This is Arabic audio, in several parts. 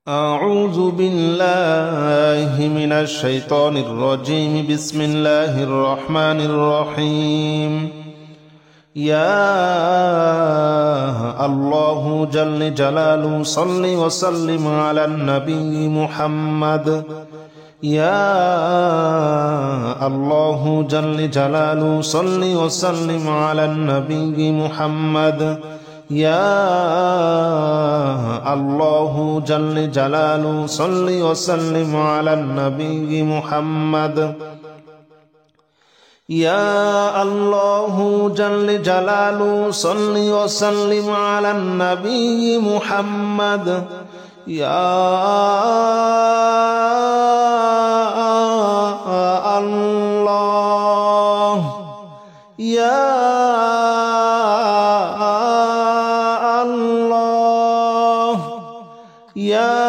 أعوذ بالله من الشيطان الرجيم. بسم الله الرحمن الرحيم. يا الله جل جلاله صل وسلم على النبي محمد. يا الله جل جلاله صل وسلم على النبي محمد. يا الله جل جلاله صل وسلم على النبي محمد. يا الله جل جلاله صل وسلم على النبي محمد. يا الله يا يا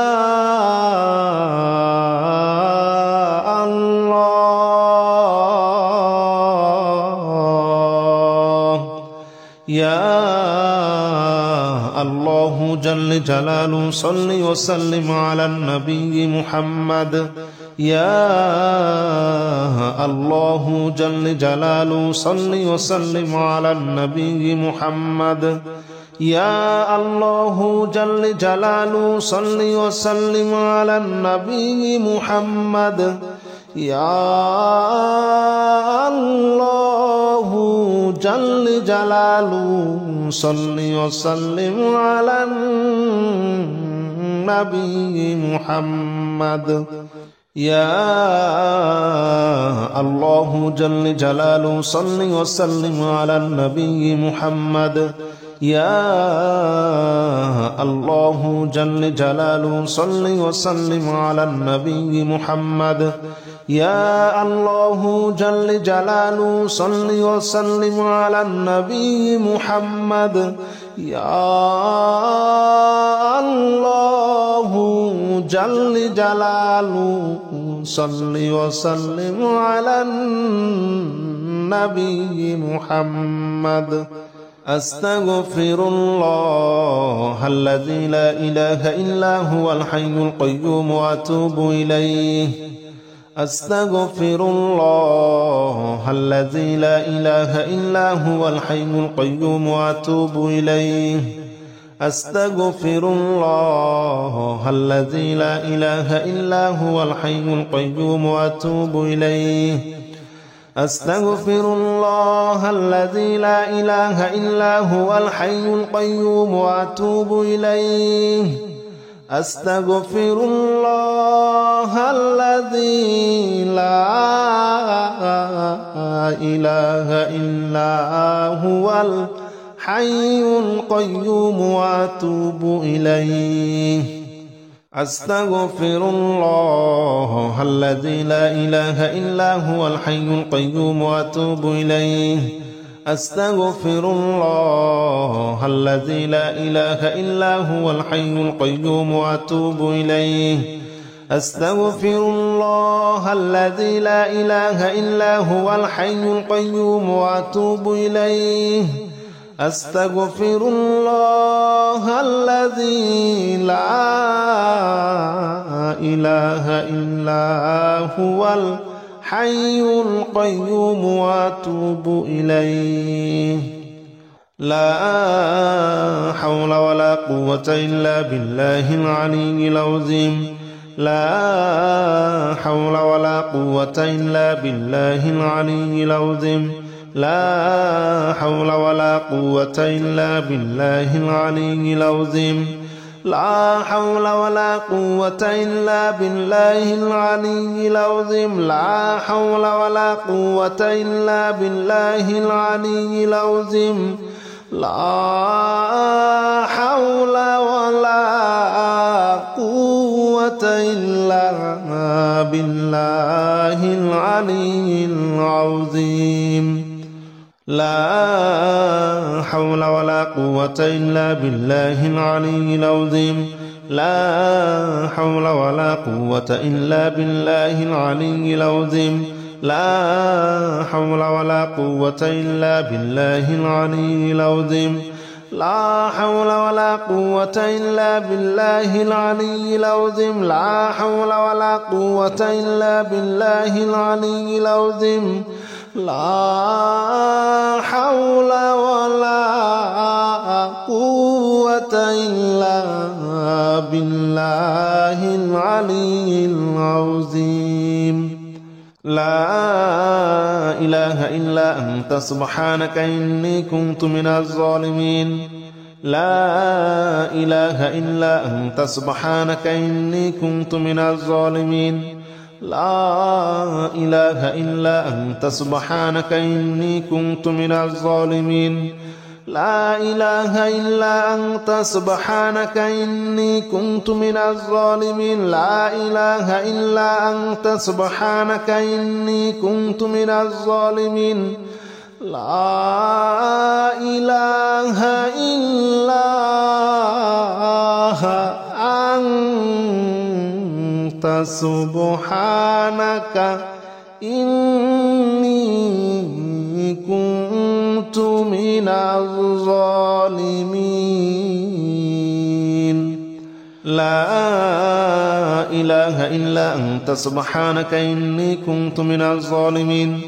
الله يا الله جل جلاله صل وسلم على النبي محمد. يا الله جل جلاله صل وسلم على النبي محمد. يا الله جل جلاله صل وسلم على النبي محمد. يا الله جل جلاله صل وسلم على النبي محمد. يا الله جل جلاله صل وسلم على النبي محمد. يا الله جل جلاله صل وسلم على النبي محمد. يا الله جل جلاله صل وسلم على النبي محمد. يا الله جل جلاله صل وسلم على النبي محمد. أستغفر الله الذي لا إله إلا هو الحي القيوم وأتوب إليه. أستغفر الله الذي لا إله إلا هو الحي القيوم وأتوب إليه. أستغفر الله الذي لا إله إلا هو الحي القيوم وأتوب إليه. أستغفر الله الذي لا إله إلا هو الحي القيوم وأتوب إليه. أستغفر الله الذي لا إله إلا هو الحي القيوم وأتوب إليه. أستغفر الله الذي لا إله إلا هو الحي القيوم وأتوب إليه. أستغفر الله الذي لا إله إلا هو الحي القيوم وأتوب إليه. أستغفر الله الذي لا إله إلا هو الحي القيوم وأتوب إليه. أستغفر الله الذي لا إله إلا هو الحي القيوم وأتوب إليه. لا حول ولا قوة إلا بالله العلي العظيم. لا حول ولا قوة إلا بالله العلي العظيم. لا حول ولا قوة إلا بالله العلي العظيم. لا حول ولا قوة إلا بالله العلي العظيم. لا حول ولا قوة إلا بالله العلي العظيم. لا حول ولا قوة إلا بالله العلي العظيم. لا حول ولا قوة إلا بالله العلي العظيم. لا حول ولا قوة إلا بالله العلي العظيم. لا حول ولا قوة إلا بالله العلي العظيم. لا حول ولا قوة إلا بالله العلي العظيم لا حول ولا قوة إلا بالله العلي العظيم لا حول ولا قوة إلا بالله العلي العظيم لا إله إلا أنت سبحانك إني كنت من الظالمين لا إله إلا أنت سبحانك إني كنت من الظالمين لا إله إلا أنت سبحانك إني كنت من الظالمين لا إله إلا أنت سبحانك إني كنت من الظالمين لا إله إلا أنت سبحانك إني كنت من الظالمين لا إله إلا أنت سبحانك إني كنت من الظالمين لا إله إلا أنت سبحانك إني كنت من الظالمين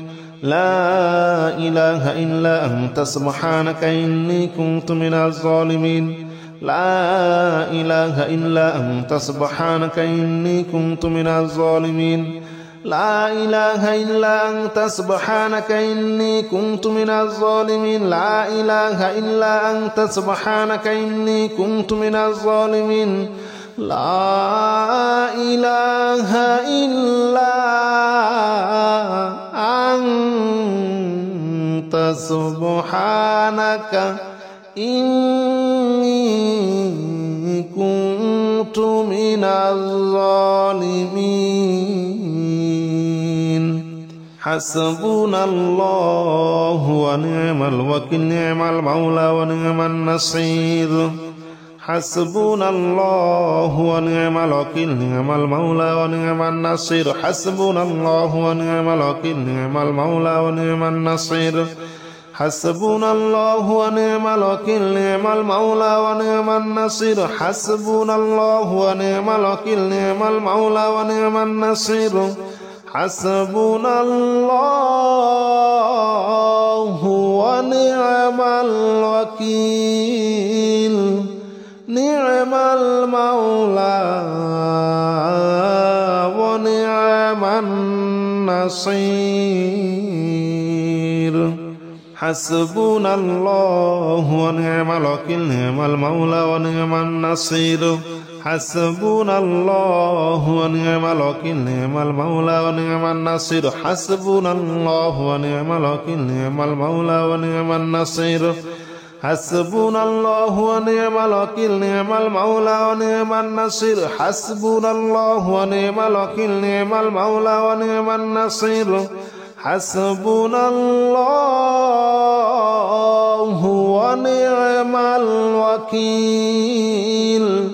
لا إله إلا أنت سبحانك إني كنت من الظالمين لا إله إلا أنت سبحانك إني كنت من الظالمين لا إله إلا أنت سبحانك إني كنت من الظالمين لا إله إلا أنت سبحانك إني كنت من الظالمين لا إله إلا أنت سبحانك إني كنت من الظالمين حسبنا الله ونعم الوكيل نعم المولى ونعم النصير حسبنا الله ونعم الوكيل نعم المولى ونعم النصير حسبنا الله ونعم الوكيل نعم المولى ونعم النصير حسبنا الله ونعم الوكيل نعم المولى ونعم النصير حسبنا الله ونعم الوكيل نعم المولى ونعم النصير حسبنا الله ونعم الوكيل نعم المولى ونعم النصير حسبنا الله ونعم الوكيل نعم المولى ونعم النصير حسبنا الله ونعم الوكيل نعم المولى ونعم النصير حسبنا الله ونعم الوكيل نعم المولى ونعم النصير حسبنا الله ونعم الوكيل نعم المولى ونعم النصير حسبنا الله ونعم الوكيل نعم المولى ونعم النصير حسبنا الله ونعم الوكيل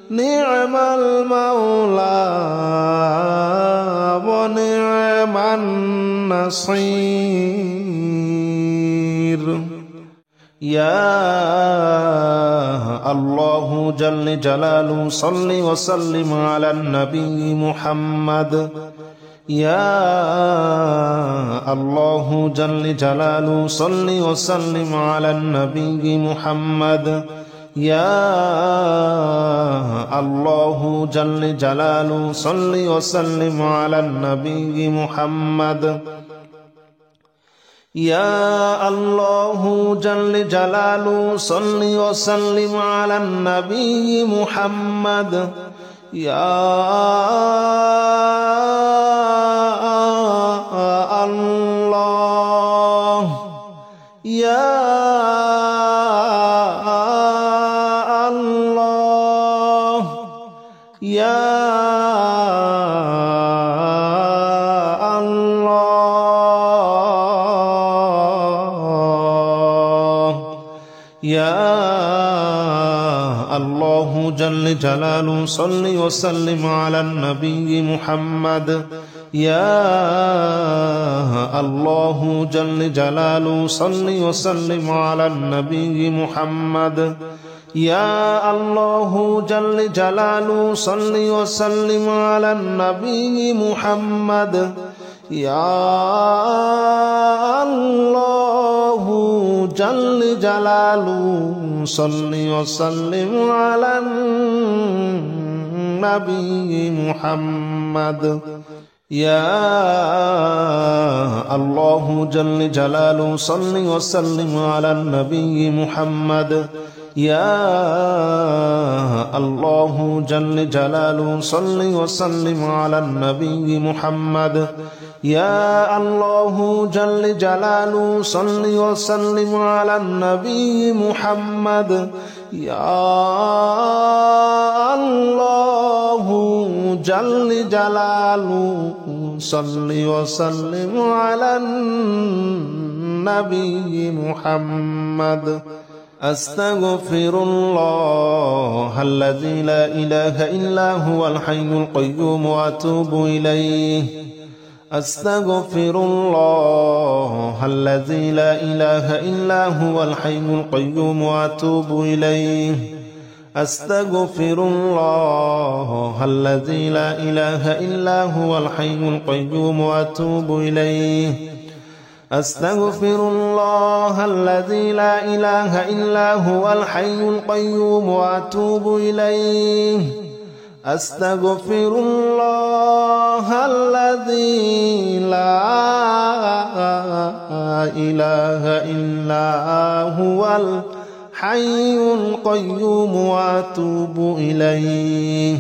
نعم المولى ونعم النصير يا الله جل جلاله صل وسلم على النبي محمد يا الله جل جلاله صل وسلم على النبي محمد يا الله جل جلاله صل وسلم على النبي محمد يا الله جل جلاله صل وسلم على النبي محمد يا الله يا الله يا يا الله جل جلاله صل وسلم على النبي محمد يا الله جل جلاله صل وسلم على النبي محمد يا الله جل جلاله صل وسلم على النبي محمد يا الله جل جلاله صل وسلم على النبي محمد يا الله جل جلاله صل وسلم على النبي محمد يا الله جل جلاله صل وسلم على النبي محمد يا الله جل جلاله صل وسلم على النبي محمد يا الله جل جلاله صل وسلم على النبي محمد أستغفر الله الذي لا إله إلا هو الحي القيوم وأتوب إليه أستغفر الله الذي لا إله إلا هو الحي القيوم وأتوب إليه أستغفر الله الذي لا إله إلا هو الحي القيوم وأتوب إليه أستغفر الله الذي لا إله إلا هو الحي القيوم وأتوب إليه أستغفر الله الذي لا إله إلا هو الحي القيوم وأتوب إليه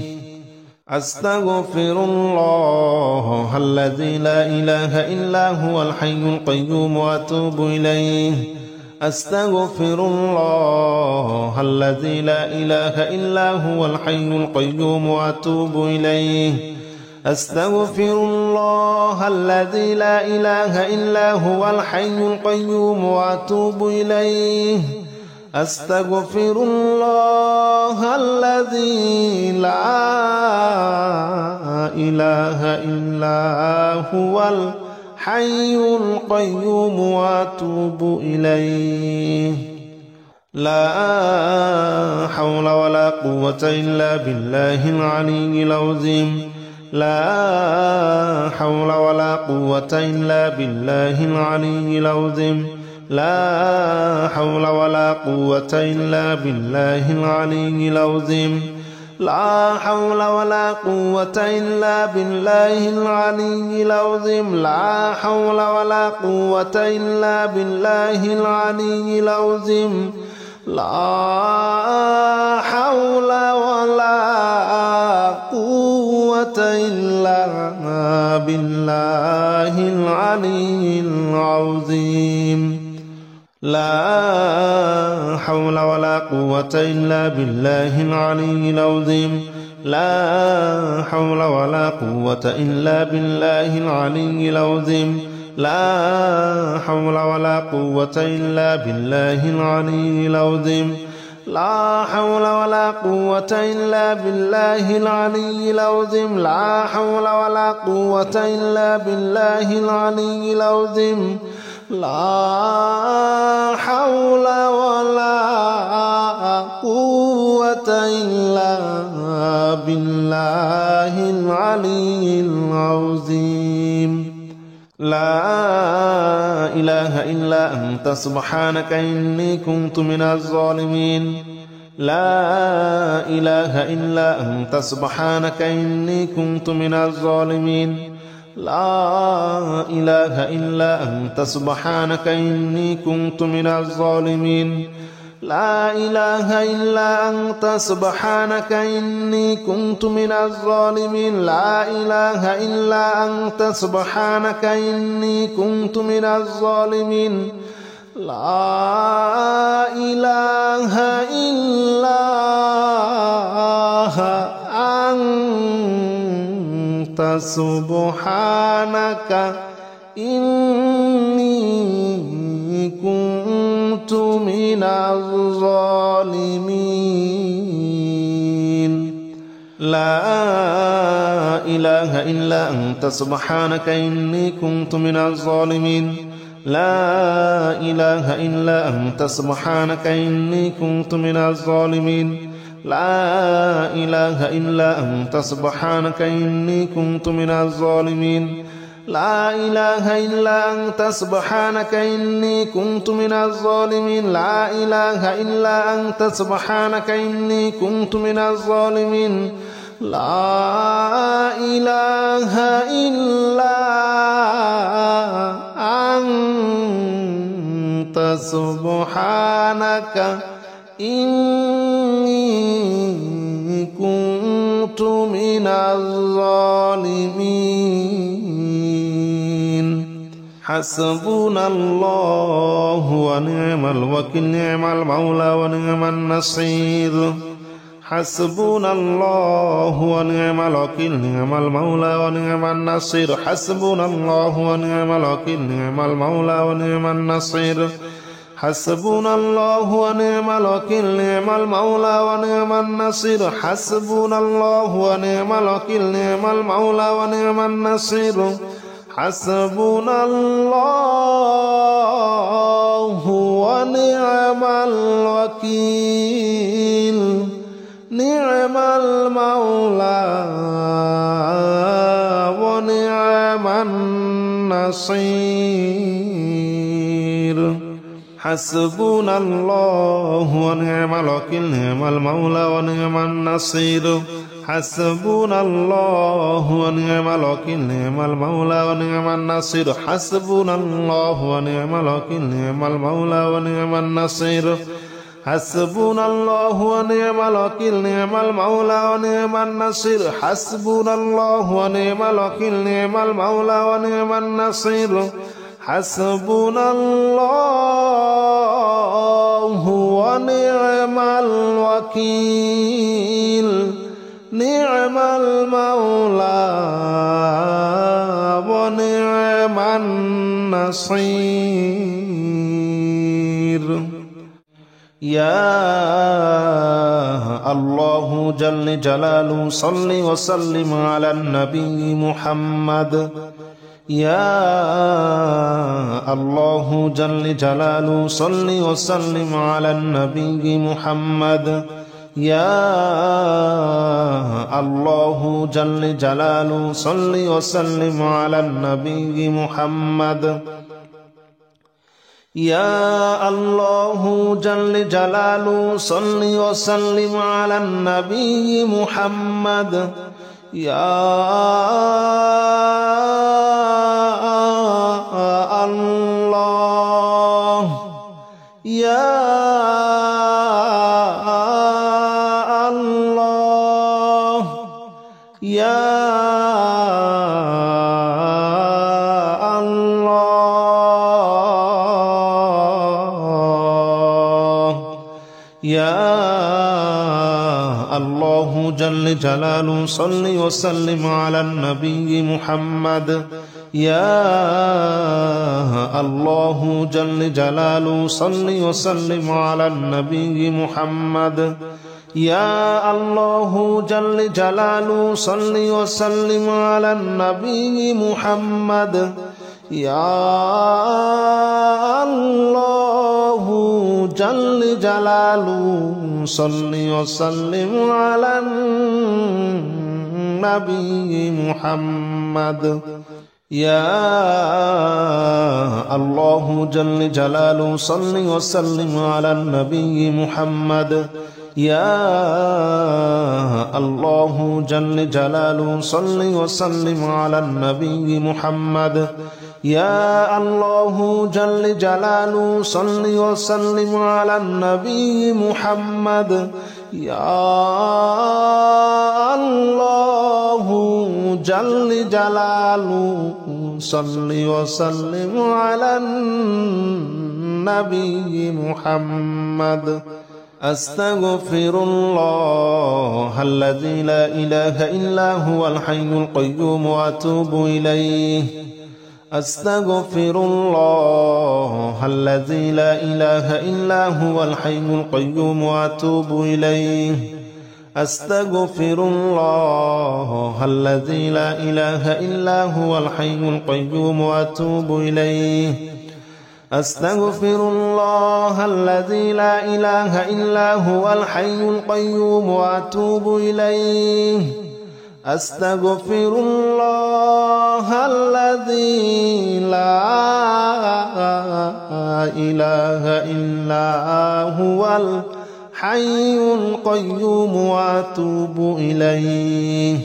أستغفر الله الذي لا إله إلا هو الحي القيوم وأتوب إليه أستغفر الله الذي لا إله إلا هو الحي القيوم وأتوب إليه أستغفر الله الذي لا إله إلا هو الحي القيوم وأتوب إليه أستغفر الله الذي لا إله إلا هو الحي القيوم وأتوب إليه لا حول ولا قوة إلا بالله العلي العظيم لا حول ولا قوة إلا بالله العلي العظيم لا حول ولا قوة إلا بالله العلي العظيم لا حول ولا قوة إلا بالله العلي العظيم لا حول ولا قوة إلا بالله العلي العظيم لا حول ولا قوة إلا بالله العلي العظيم لا حول ولا قوة إلا بالله العلي العظيم لا حول ولا قوة إلا بالله العلي العظيم لا حول ولا قوة إلا بالله العلي العظيم لا حول ولا قوة إلا بالله العلي العظيم لا حول ولا قوة إلا بالله العلي العظيم لا حول ولا قوة إلا بالله العلي العظيم لا إله إلا أنت سبحانك إني كنت من الظالمين لا إله إلا أنت سبحانك إني كنت من الظالمين لا إله إلا أنت سبحانك إني كنت من الظالمين لا إله إلا أنت سبحانك إني كنت من الظالمين لا إله إلا أنت سبحانك إني كنت من الظالمين لا إله إلا أنت سبحانك إني كنت من الظالمين لا إله إلا أنت سبحانك إني كنت من الظالمين لا إله إلا أنت سبحانك إني كنت من الظالمين لا إله إلا أنت سبحانك إني كنت من الظالمين لا إله إلا أنت سبحانك إني كنت من الظالمين لا إله إلا أنت سبحانك إني كنت من الظالمين لا إله إلا أنت سبحانك إني كنت من الظالمين حسبنا الله ونعم الوكيل نعم المولى ونعم النصير حسبنا الله ونعم الوكيل نعم المولى ونعم النصير حسبنا الله ونعم الوكيل نعم المولى ونعم النصير حسبنا الله ونعم الوكيل نعم المولى ونعم النصير حسبنا الله ونعم الوكيل نعم المولى ونعم النصير حسبنا الله ونعم الوكيل نعم المولى ونعم النصير حسبنا الله ونعم الوكيل نعم المولى ونعم النصير حسبنا الله ونعم الوكيل نعم المولى ونعم النصير حسبنا الله ونعم الوكيل نعم المولى ونعم النصير حسبنا الله ونعم الوكيل نعم المولى ونعم النصير حسبنا الله ونعم الوكيل نعم المولى ونعم النصير حسبنا الله ونعم الوكيل نعم المولى ونعم النصير يا الله جل جلاله صل وسلم على النبي محمد يا الله جل جلاله صل وسلم على النبي محمد يا الله جل جلاله صل وسلم على النبي محمد يا الله جل جلاله صل وسلم على النبي محمد يا الله يا الله يا يا الله جل جلاله صل وسلم على النبي محمد يا الله جل جلاله صل وسلم على النبي محمد يا الله جل جلاله صل وسلم على النبي محمد يا الله جل جلاله صل وسلم على النبي محمد يا الله جل جلاله صل وسلم على النبي محمد يا الله جل جلاله صل وسلم على النبي محمد يا الله جل جلاله صل وسلم على النبي محمد يا الله جل جلاله صل وسلم على النبي محمد أستغفر الله الذي لا إله إلا هو الحي القيوم وأتوب إليه أستغفر الله الذي لا إله إلا هو الحي القيوم وأتوب إليه أستغفر الله الذي لا إله إلا هو الحي القيوم وأتوب إليه أستغفر الله الذي لا إله إلا هو الحي القيوم وأتوب إليه أستغفر الله الذي لا إله إلا هو الحي القيوم وأتوب إليه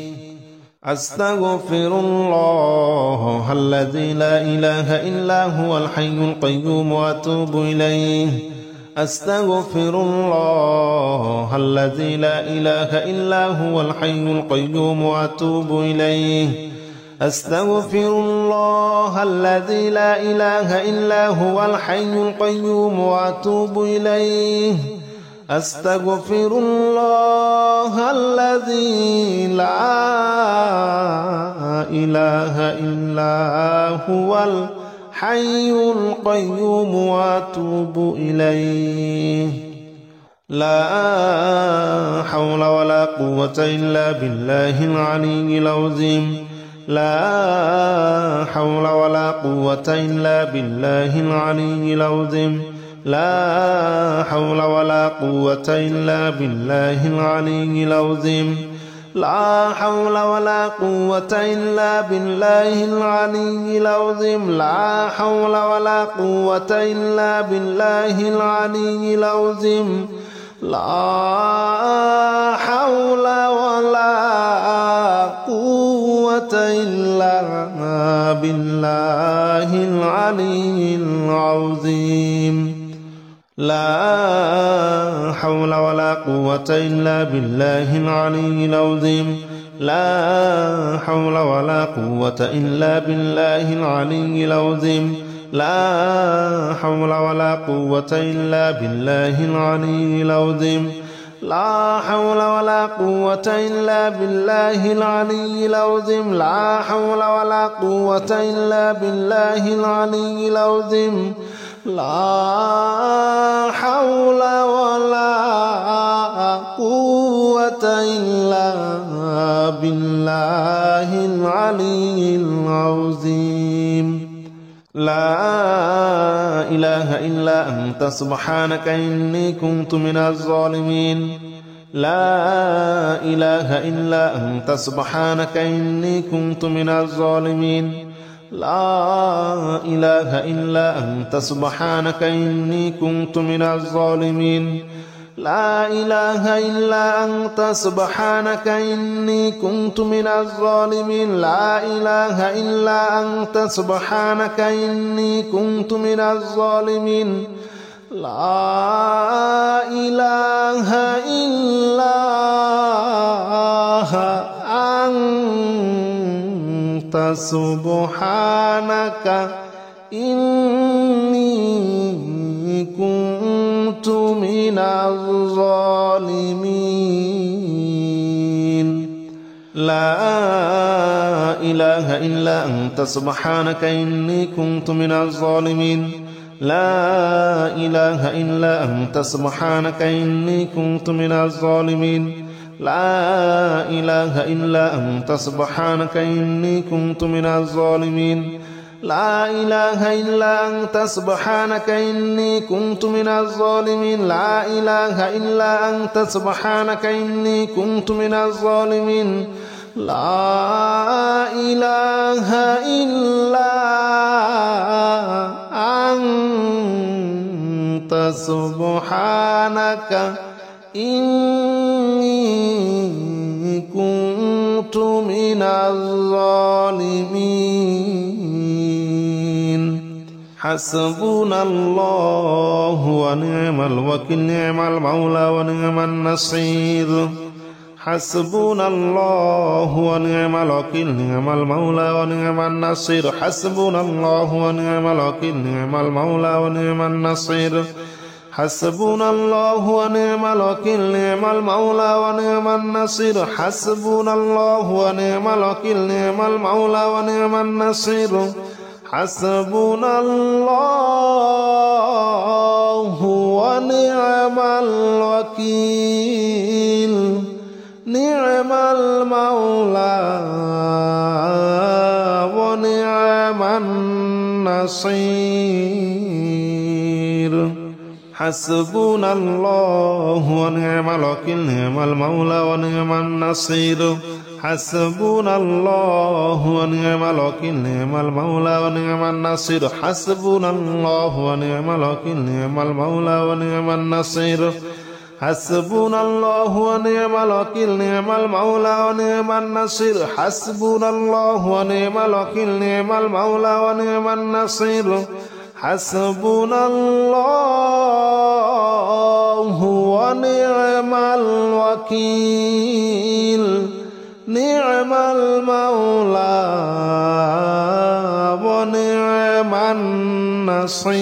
أستغفر الله الذي لا إله إلا هو الحي القيوم وأتوب إليه أستغفر الله الذي لا إله إلا هو الحي القيوم وأتوب إليه أستغفر الله الذي لا إله إلا هو الحي القيوم وأتوب إليه أستغفر الله الذي لا إله إلا هو الحي القيوم وأتوب إليه لا حول ولا قوة إلا بالله العلي العظيم لا حول ولا قوة إلا بالله العلي العظيم لا حول ولا قوة إلا بالله العلي العظيم لا حول ولا قوة إلا بالله العلي العظيم لا حول ولا قوة إلا بالله العلي العظيم لا حول ولا قوة إلا بالله العلي العظيم لا حول ولا قوة إلا بالله العلي العظيم لا حول ولا قوة إلا بالله العلي العظيم لا حول ولا قوة إلا بالله العلي العظيم لا حول ولا قوة إلا بالله العلي العظيم لا حول ولا قوة إلا بالله العلي العظيم لا حول ولا قوة إلا بالله العلي العظيم لا إله إلا أنت سبحانك إني كنت من الظالمين لا إله إلا أنت سبحانك إني كنت من الظالمين لا إله إلا أنت سبحانك إني كنت من الظالمين لا إله إلا أنت سبحانك إني كنت من الظالمين لا إله إلا أنت سبحانك إني كنت من الظالمين لا إله إلا أنت سبحانك إني كنت من الظالمين لا إله إلا أنت سبحانك إني كنت من الظالمين لا إله إلا أنت سبحانك إني كنت من الظالمين لا إله إلا أنت سبحانك إني كنت من الظالمين لا إله إلا أنت سبحانك إني كنت من الظالمين لا إله إلا أنت سبحانك إني كنت من الظالمين لا إله إلا أنت سبحانك إني كنت من الظالمين حسبنا الله ونعم الوكيل نعم المولى ونعم النصير حسبنا الله ونعم الوكيل نعم المولى ونعم النصير حسبنا الله ونعم الوكيل نعم المولى ونعم النصير حسبنا الله ونعم الوكيل نعم المولى ونعم النصير حسبنا الله ونعم الوكيل نعم المولى ونعم النصير حسبنا الله ونعم الوكيل نعم المولى ونعم النصير حسبنا الله ونعم الوكيل نعم المولى ونعم النصير حسبنا الله ونعم الوكيل نعم المولى ونعم النصير حسبنا الله ونعم الوكيل نعم المولى ونعم النصير حسبنا الله ونعم الوكيل نعم المولى ونعم النصير حسبنا الله ونعم الوكيل نعم المولى ونعم النصير حسبنا الله ونعم الوكيل نعم المولى ونعم النصير